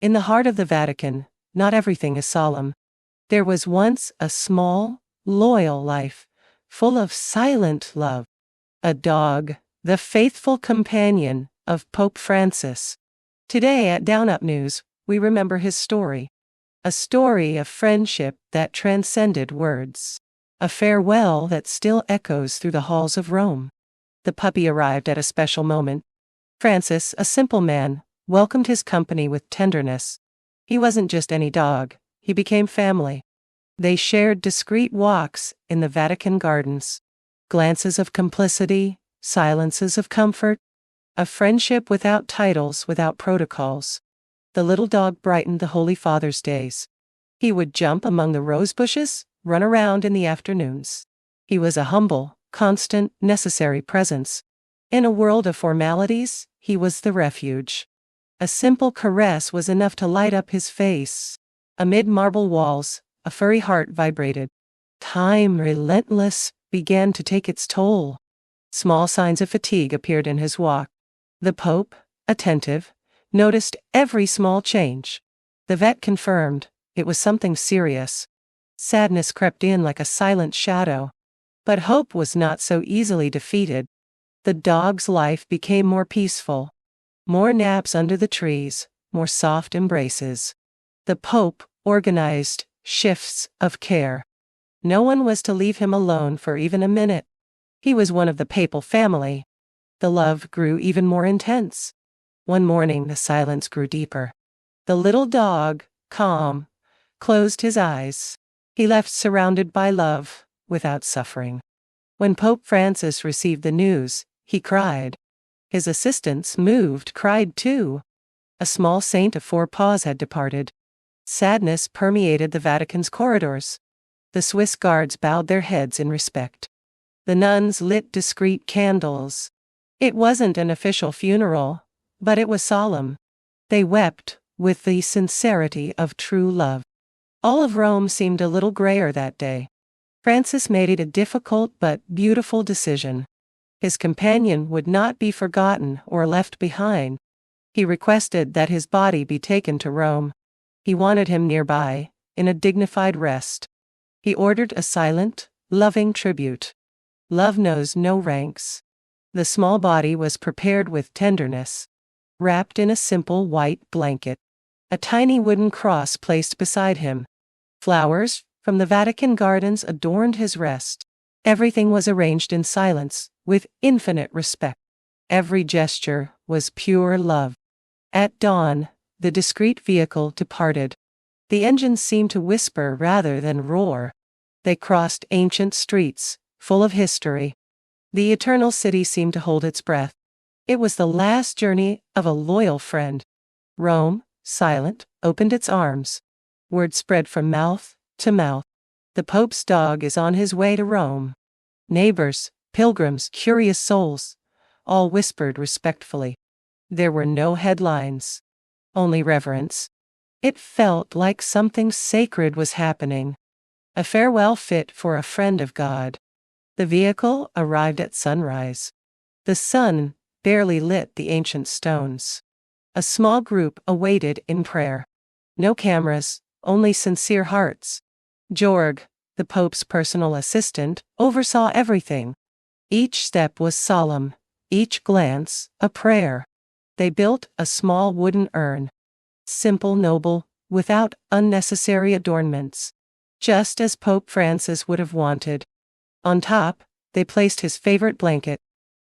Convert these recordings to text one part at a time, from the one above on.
In the heart of the Vatican, not everything is solemn. There was once a small, loyal life, full of silent love. A dog, the faithful companion of Pope Francis. Today at DownUpNews, we remember his story. A story of friendship that transcended words. A farewell that still echoes through the halls of Rome. The puppy arrived at a special moment. Francis, a simple man, welcomed his company with tenderness. He wasn't just any dog, he became family. They shared discreet walks in the Vatican gardens. Glances of complicity, silences of comfort. A friendship without titles, without protocols. The little dog brightened the Holy Father's days. He would jump among the rose bushes, run around in the afternoons. He was a humble, constant, necessary presence. In a world of formalities, he was the refuge. A simple caress was enough to light up his face. Amid marble walls, a furry heart vibrated. Time, relentless, began to take its toll. Small signs of fatigue appeared in his walk. The Pope, attentive, noticed every small change. The vet confirmed it was something serious. Sadness crept in like a silent shadow. But hope was not so easily defeated. The dog's life became more peaceful. More naps under the trees, more soft embraces. The Pope organized shifts of care. No one was to leave him alone for even a minute. He was one of the papal family. The love grew even more intense. One morning the silence grew deeper. The little dog, calm, closed his eyes. He left surrounded by love, without suffering. When Pope Francis received the news, he cried. His assistants, moved, cried too. A small saint of 4 paws had departed. Sadness permeated the Vatican's corridors. The Swiss guards bowed their heads in respect. The nuns lit discreet candles. It wasn't an official funeral, but it was solemn. They wept with the sincerity of true love. All of Rome seemed a little grayer that day. Francis made it a difficult but beautiful decision. His companion would not be forgotten or left behind. He requested that his body be taken to Rome. He wanted him nearby, in a dignified rest. He ordered a silent, loving tribute. Love knows no ranks. The small body was prepared with tenderness. Wrapped in a simple white blanket. A tiny wooden cross placed beside him. Flowers from the Vatican gardens adorned his rest. Everything was arranged in silence, with infinite respect. Every gesture was pure love. At dawn, the discreet vehicle departed. The engines seemed to whisper rather than roar. They crossed ancient streets, full of history. The eternal city seemed to hold its breath. It was the last journey of a loyal friend. Rome, silent, opened its arms. Word spread from mouth to mouth. The Pope's dog is on his way to Rome. Neighbors, pilgrims, curious souls, all whispered respectfully. There were no headlines, only reverence. It felt like something sacred was happening. A farewell fit for a friend of God. The vehicle arrived at sunrise. The sun barely lit the ancient stones. A small group awaited in prayer. No cameras, only sincere hearts. Georg, the Pope's personal assistant, oversaw everything. Each step was solemn, each glance a prayer. They built a small wooden urn. Simple, noble, without unnecessary adornments. Just as Pope Francis would have wanted. On top, they placed his favorite blanket.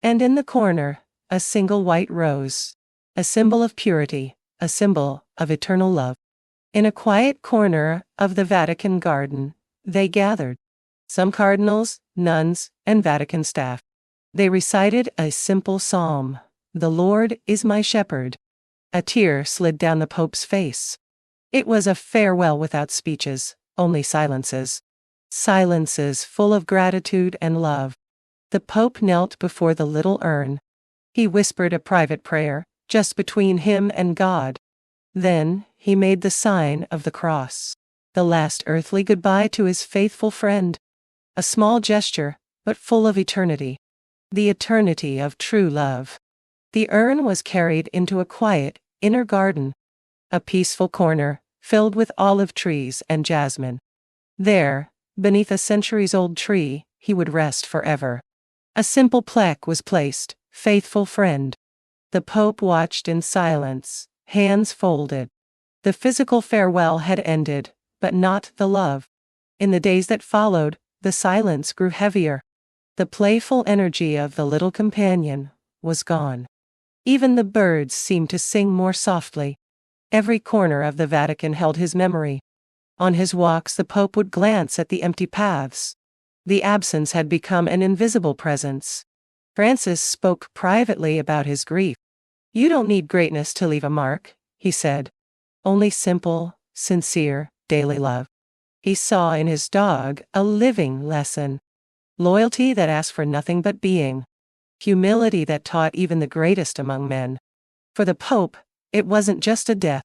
And in the corner, a single white rose. A symbol of purity, a symbol of eternal love. In a quiet corner of the Vatican garden, they gathered. Some cardinals, nuns, and Vatican staff. They recited a simple psalm, "The Lord is my shepherd." A tear slid down the Pope's face. It was a farewell without speeches, only silences. Silences full of gratitude and love. The Pope knelt before the little urn. He whispered a private prayer, just between him and God. Then, he made the sign of the cross. The last earthly goodbye to his faithful friend. A small gesture, but full of eternity. The eternity of true love. The urn was carried into a quiet, inner garden. a peaceful corner, filled with olive trees and jasmine. There, beneath a centuries-old tree, he would rest forever. A simple plaque was placed, "Faithful Friend." The Pope watched in silence, hands folded. The physical farewell had ended, but not the love. In the days that followed, the silence grew heavier. The playful energy of the little companion was gone. Even the birds seemed to sing more softly. Every corner of the Vatican held his memory. On his walks, the Pope would glance at the empty paths. The absence had become an invisible presence. Francis spoke privately about his grief. "You don't need greatness to leave a mark," he said. "Only simple, sincere, daily love." He saw in his dog a living lesson. Loyalty that asked for nothing but being. Humility that taught even the greatest among men. For the Pope, it wasn't just a death.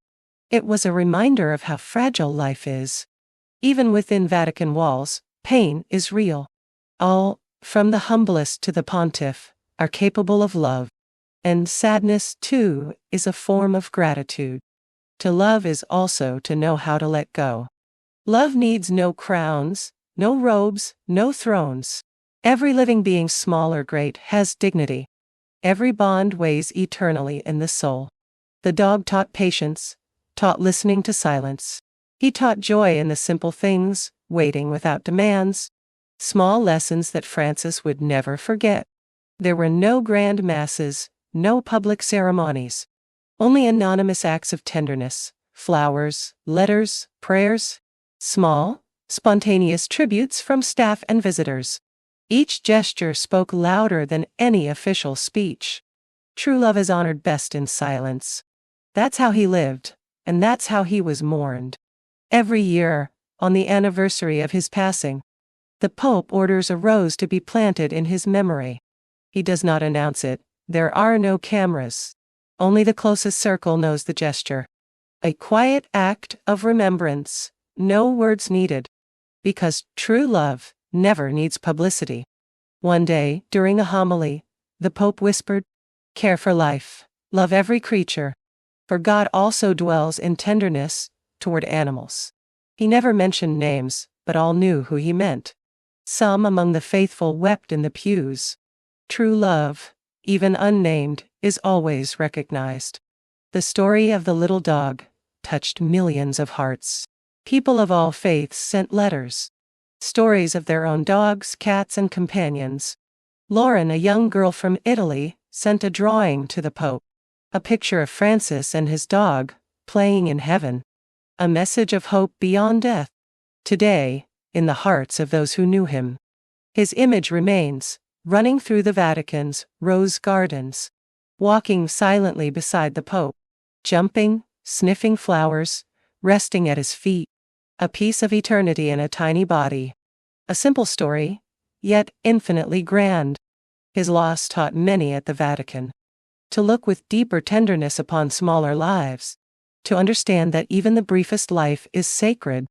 It was a reminder of how fragile life is. Even within Vatican walls, pain is real. All, from the humblest to the pontiff, are capable of love. And sadness, too, is a form of gratitude. To love is also to know how to let go. Love needs no crowns, no robes, no thrones. Every living being, small or great, has dignity. Every bond weighs eternally in the soul. The dog taught patience, taught listening to silence. He taught joy in the simple things, waiting without demands. Small lessons that Francis would never forget. There were no grand masses, no public ceremonies. Only anonymous acts of tenderness, flowers, letters, prayers. Small, spontaneous tributes from staff and visitors. Each gesture spoke louder than any official speech. True love is honored best in silence. That's how he lived, and that's how he was mourned. Every year, on the anniversary of his passing, the Pope orders a rose to be planted in his memory. He does not announce it. There are no cameras. Only the closest circle knows the gesture. A quiet act of remembrance, no words needed. Because true love never needs publicity. One day, during a homily, the Pope whispered, "Care for life, love every creature, for God also dwells in tenderness toward animals." He never mentioned names, but all knew who he meant. Some among the faithful wept in the pews. True love, even unnamed, is always recognized. The story of the little dog touched millions of hearts. People of all faiths sent letters. Stories of their own dogs, cats, and companions. Lauren, a young girl from Italy, sent a drawing to the Pope. A picture of Francis and his dog, playing in heaven. A message of hope beyond death. Today, in the hearts of those who knew him, his image remains, running through the Vatican's rose gardens, walking silently beside the Pope, jumping, sniffing flowers, resting at his feet. A piece of eternity in a tiny body. A simple story, yet infinitely grand. His loss taught many at the Vatican to look with deeper tenderness upon smaller lives, to understand that even the briefest life is sacred,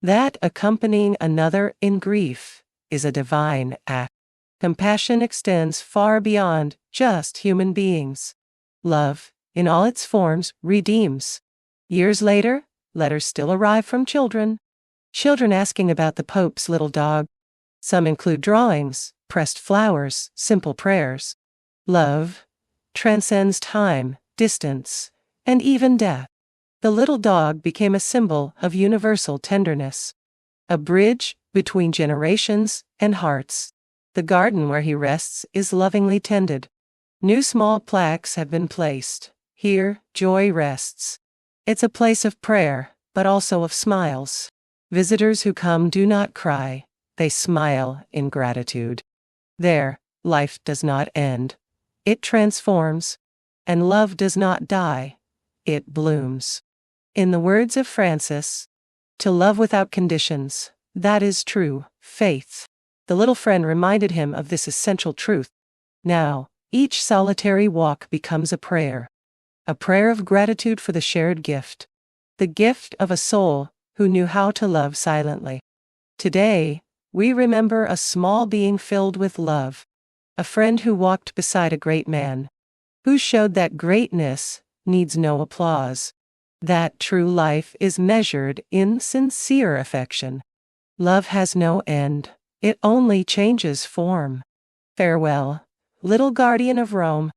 that accompanying another in grief is a divine act. Compassion extends far beyond just human beings. Love, in all its forms, redeems. Years later, letters still arrive from children. Children asking about the Pope's little dog. Some include drawings, pressed flowers, simple prayers. Love transcends time, distance, and even death. The little dog became a symbol of universal tenderness. A bridge between generations and hearts. The garden where he rests is lovingly tended. New small plaques have been placed. Here, joy rests. It's a place of prayer, but also of smiles. Visitors who come do not cry, they smile in gratitude. There, life does not end. It transforms, and love does not die. It blooms. In the words of Francis, to love without conditions, that is true faith. The little friend reminded him of this essential truth. Now, each solitary walk becomes a prayer of gratitude for the shared gift, the gift of a soul who knew how to love silently. Today, we remember a small being filled with love, a friend who walked beside a great man, who showed that greatness needs no applause. that true life is measured in sincere affection. Love has no end, it only changes form. Farewell, little guardian of Rome.